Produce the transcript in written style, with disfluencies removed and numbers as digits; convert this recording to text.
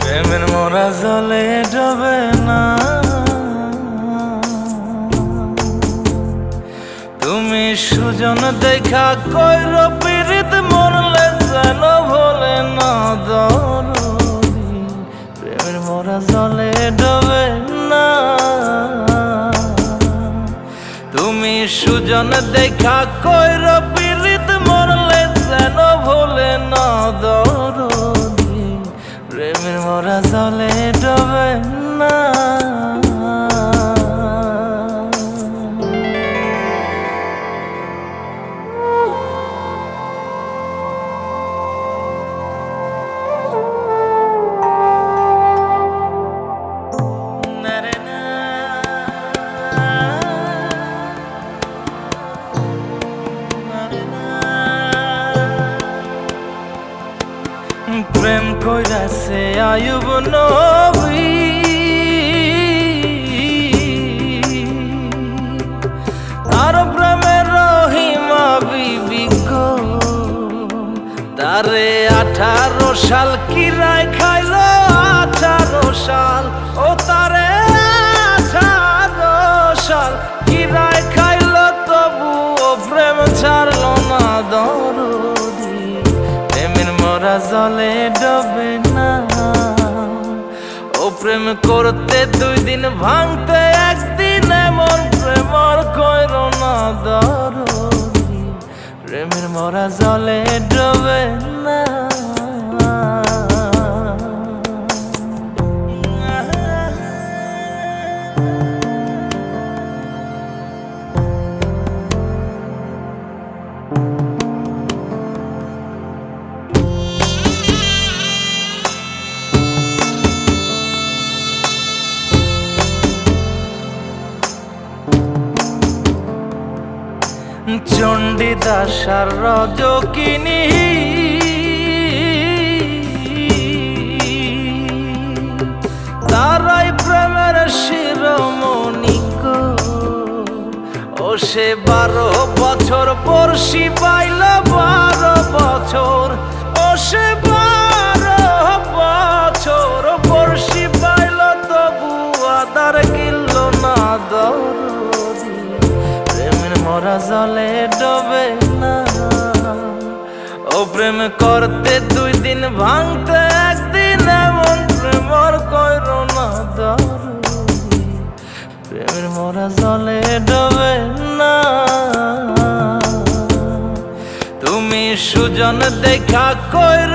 প্রেমের মোরা জলে ডোবে না, তুমি সুজন দেখা কইর পীড়িত মরলে যেন ভোলে না দরদি। প্রেমের মোরা জলে ডোবে না, তুমি সুজন দেখা কইর পীড়িত মরলে যেন ভোলে না দরদি। প্রেমের মোরা জলে ডোবে না। প্রেম কইরাছে আয়ুব নবী, তার প্রেমের রহিমা বিবি গো। তারে 18 সাল কিরায় খাইল, 18 সাল, ও তারে 18 সাল কিরায় খাইল, তবু ও প্রেম ছাড়ল না দরদি। প্রেমের মোরা জলে ডোবে না, ও প্রেম করতে 2 দিন ভাঙতে 1 দিন, এমন প্রেম আর কইর না দরদি। প্রেমের মোরা জলে ডোবে না। চণ্ডীদাস আর রজকিনী, তারাই প্রেমের শিরোমণি গো। ও সে 12 বছর বর্ষি পাইল, 12 বছর, ও সে 12 বছর বর্ষি পাইল, তবু আদার কিনল না দরদি। প্রেমের মোরা জলে ডোবে না, ও প্রেম করতে 2 দিন ভাঙতে 1 দিন, এমন প্রেম আর কইর না দরদি। প্রেমের মোরা জলে ডোবে না, তুমি সুজন দেখা কইর